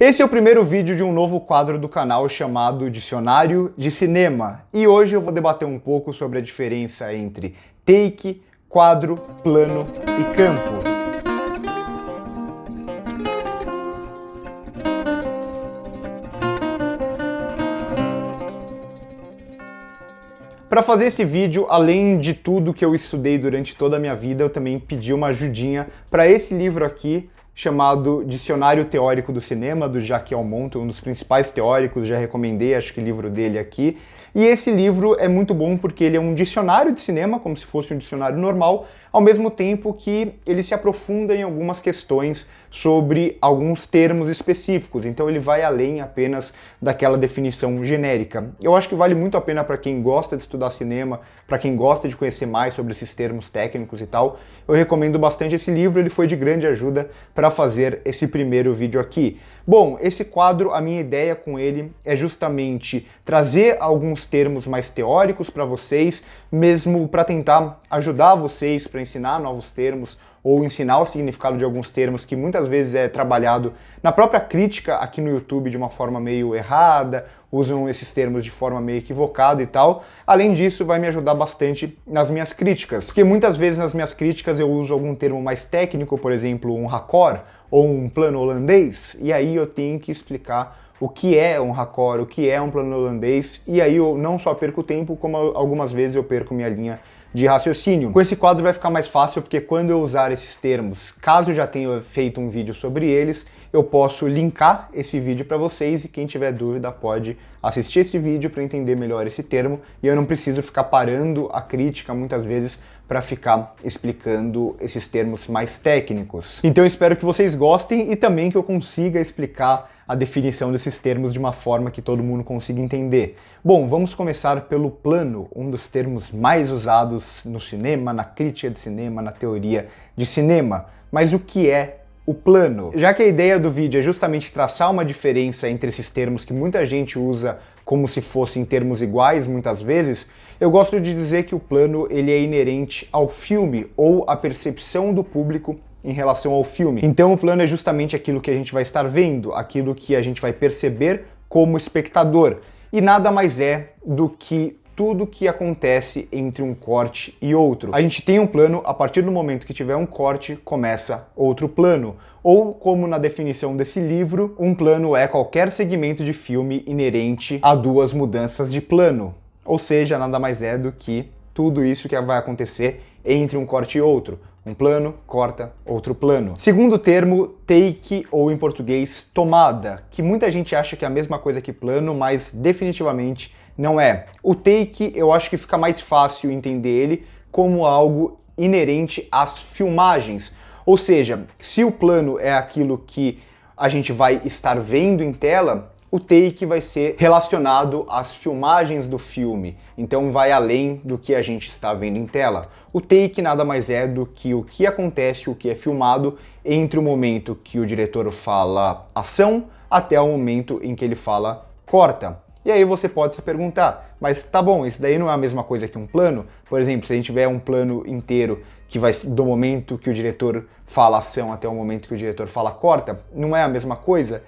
Esse é o primeiro vídeo de um novo quadro do canal chamado Dicionário de Cinema, e hoje eu vou debater um pouco sobre a diferença entre take, quadro, plano e campo. Para fazer esse vídeo, além de tudo que eu estudei durante toda a minha vida, eu também pedi uma ajudinha para esse livro aqui, chamado Dicionário Teórico do Cinema, do Jacques Almonte, um dos principais teóricos, já recomendei, acho que o livro dele aqui. E esse livro é muito bom porque ele é um dicionário de cinema, como se fosse um dicionário normal, ao mesmo tempo que ele se aprofunda em algumas questões sobre alguns termos específicos, então ele vai além apenas daquela definição genérica. Eu acho que vale muito a pena para quem gosta de estudar cinema, para quem gosta de conhecer mais sobre esses termos técnicos e tal. Eu recomendo bastante esse livro, ele foi de grande ajuda para fazer esse primeiro vídeo aqui. Bom, esse quadro, a minha ideia com ele é justamente trazer alguns termos mais teóricos para vocês, mesmo para tentar ajudar vocês para ensinar novos termos ou ensinar o significado de alguns termos que muitas vezes é trabalhado na própria crítica aqui no YouTube de uma forma meio errada, usam esses termos de forma meio equivocada e tal. Além disso, vai me ajudar bastante nas minhas críticas, porque muitas vezes nas minhas críticas eu uso algum termo mais técnico, por exemplo, um raccord ou um plano holandês, e aí eu tenho que explicar o que é um raccord, o que é um plano holandês, e aí eu não só perco tempo, como algumas vezes eu perco minha linha de raciocínio. Com esse quadro vai ficar mais fácil, porque quando eu usar esses termos, caso eu já tenha feito um vídeo sobre eles, eu posso linkar esse vídeo para vocês e quem tiver dúvida pode assistir esse vídeo para entender melhor esse termo, e eu não preciso ficar parando a crítica muitas vezes para ficar explicando esses termos mais técnicos. Então eu espero que vocês gostem e também que eu consiga explicar a definição desses termos de uma forma que todo mundo consiga entender. Bom, vamos começar pelo plano, um dos termos mais usados no cinema, na crítica de cinema, na teoria de cinema. Mas o que é o plano? Já que a ideia do vídeo é justamente traçar uma diferença entre esses termos que muita gente usa como se fossem termos iguais muitas vezes, eu gosto de dizer que o plano ele é inerente ao filme ou à percepção do público em relação ao filme. Então o plano é justamente aquilo que a gente vai estar vendo, aquilo que a gente vai perceber como espectador, e nada mais é do que tudo que acontece entre um corte e outro. A gente tem um plano, a partir do momento que tiver um corte, começa outro plano. Ou, como na definição desse livro, um plano é qualquer segmento de filme inerente a duas mudanças de plano. Ou seja, nada mais é do que tudo isso que vai acontecer entre um corte e outro. Um plano, corta, outro plano. Segundo termo, take, ou em português, tomada, que muita gente acha que é a mesma coisa que plano, mas definitivamente não é. O take, eu acho que fica mais fácil entender ele como algo inerente às filmagens. Ou seja, se o plano é aquilo que a gente vai estar vendo em tela, o take vai ser relacionado às filmagens do filme, então vai além do que a gente está vendo em tela. O take nada mais é do que o que acontece, o que é filmado entre o momento que o diretor fala ação até o momento em que ele fala corta. E aí você pode se perguntar, mas tá bom, isso daí não é a mesma coisa que um plano? Por exemplo, se a gente tiver um plano inteiro que vai do momento que o diretor fala ação até o momento que o diretor fala corta, não é a mesma coisa?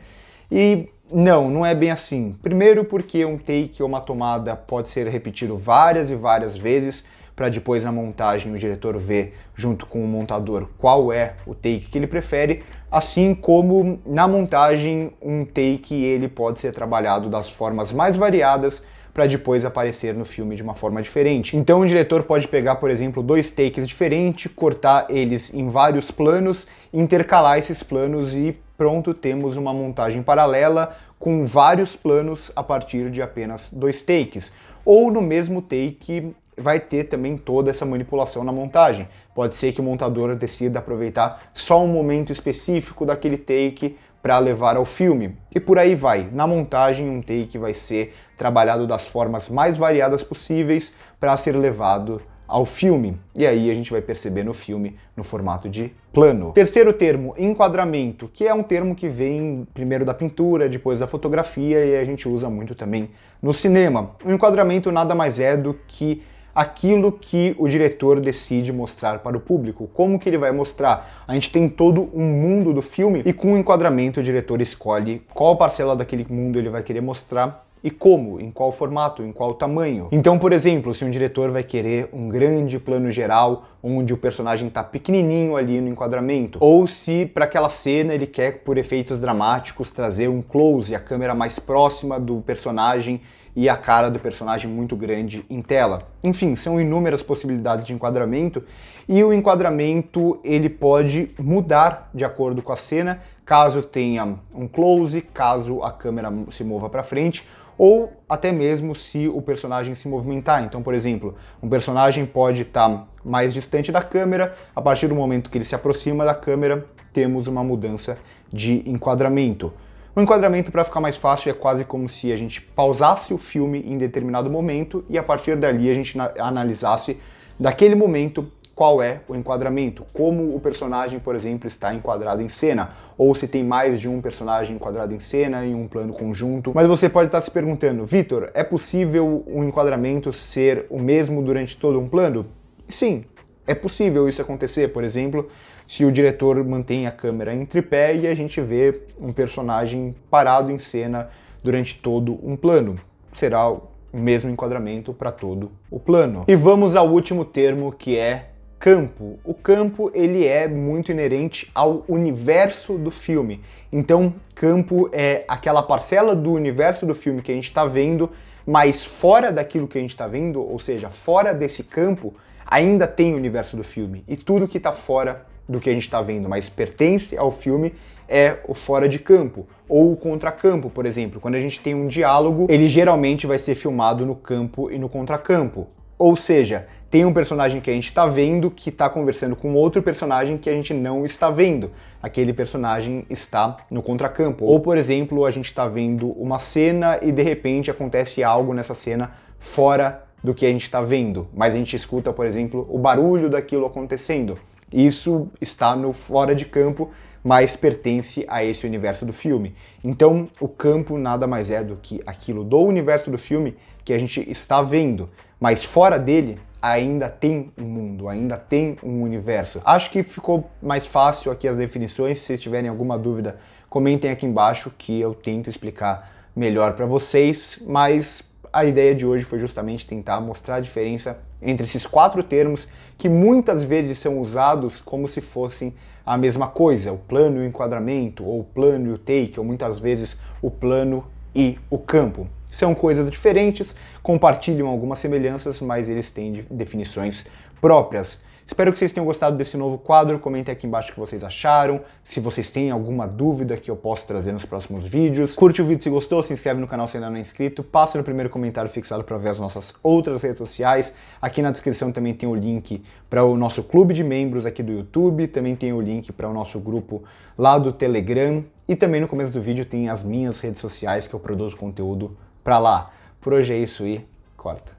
E não é bem assim. Primeiro porque um take ou uma tomada pode ser repetido várias e várias vezes para depois na montagem o diretor ver junto com o montador qual é o take que ele prefere, assim como na montagem um take ele pode ser trabalhado das formas mais variadas para depois aparecer no filme de uma forma diferente. Então o diretor pode pegar, por exemplo, dois takes diferentes, cortar eles em vários planos, intercalar esses planos e pronto, temos uma montagem paralela com vários planos a partir de apenas dois takes. Ou no mesmo take vai ter também toda essa manipulação na montagem. Pode ser que o montador decida aproveitar só um momento específico daquele take para levar ao filme. E por aí vai. Na montagem, um take vai ser trabalhado das formas mais variadas possíveis para ser levado ao filme. E aí a gente vai perceber no filme no formato de plano. Terceiro termo, enquadramento, que é um termo que vem primeiro da pintura, depois da fotografia, e a gente usa muito também no cinema. O enquadramento nada mais é do que aquilo que o diretor decide mostrar para o público. Como que ele vai mostrar? A gente tem todo um mundo do filme e com o enquadramento o diretor escolhe qual parcela daquele mundo ele vai querer mostrar e como, em qual formato, em qual tamanho. Então, por exemplo, se um diretor vai querer um grande plano geral, onde o personagem está pequenininho ali no enquadramento, ou se para aquela cena ele quer, por efeitos dramáticos, trazer um close, a câmera mais próxima do personagem e a cara do personagem muito grande em tela. Enfim, são inúmeras possibilidades de enquadramento e o enquadramento ele pode mudar de acordo com a cena, caso tenha um close, caso a câmera se mova para frente, ou até mesmo se o personagem se movimentar. Então, por exemplo, um personagem pode estar mais distante da câmera, a partir do momento que ele se aproxima da câmera, temos uma mudança de enquadramento. O enquadramento, para ficar mais fácil, é quase como se a gente pausasse o filme em determinado momento e a partir dali a gente analisasse daquele momento qual é o enquadramento, como o personagem, por exemplo, está enquadrado em cena, ou se tem mais de um personagem enquadrado em cena em um plano conjunto. Mas você pode estar se perguntando, Vitor, é possível um enquadramento ser o mesmo durante todo um plano? Sim, é possível isso acontecer, por exemplo, se o diretor mantém a câmera em tripé e a gente vê um personagem parado em cena durante todo um plano. Será o mesmo enquadramento para todo o plano. E vamos ao último termo, que é campo. O campo, ele é muito inerente ao universo do filme. Então, campo é aquela parcela do universo do filme que a gente está vendo, mas fora daquilo que a gente está vendo, ou seja, fora desse campo, ainda tem o universo do filme. E tudo que está fora do que a gente está vendo, mas pertence ao filme, é o fora de campo, ou o contracampo, por exemplo. Quando a gente tem um diálogo, ele geralmente vai ser filmado no campo e no contracampo. Ou seja, tem um personagem que a gente está vendo que está conversando com outro personagem que a gente não está vendo. Aquele personagem está no contracampo. Ou, por exemplo, a gente está vendo uma cena e de repente acontece algo nessa cena fora do que a gente está vendo. Mas a gente escuta, por exemplo, o barulho daquilo acontecendo. Isso está no fora de campo, mas pertence a esse universo do filme. Então, o campo nada mais é do que aquilo do universo do filme que a gente está vendo, mas fora dele ainda tem um mundo, ainda tem um universo. Acho que ficou mais fácil aqui as definições. Se vocês tiverem alguma dúvida, comentem aqui embaixo que eu tento explicar melhor para vocês, mas a ideia de hoje foi justamente tentar mostrar a diferença entre esses 4 termos que muitas vezes são usados como se fossem a mesma coisa, o plano e o enquadramento, ou o plano e o take, ou muitas vezes o plano e o campo. São coisas diferentes, compartilham algumas semelhanças, mas eles têm definições próprias. Espero que vocês tenham gostado desse novo quadro, comentem aqui embaixo o que vocês acharam, se vocês têm alguma dúvida que eu posso trazer nos próximos vídeos. Curte o vídeo se gostou, se inscreve no canal se ainda não é inscrito, passa no primeiro comentário fixado para ver as nossas outras redes sociais. Aqui na descrição também tem o link para o nosso clube de membros aqui do YouTube, também tem o link para o nosso grupo lá do Telegram e também no começo do vídeo tem as minhas redes sociais que eu produzo conteúdo para lá. Por hoje é isso e corta.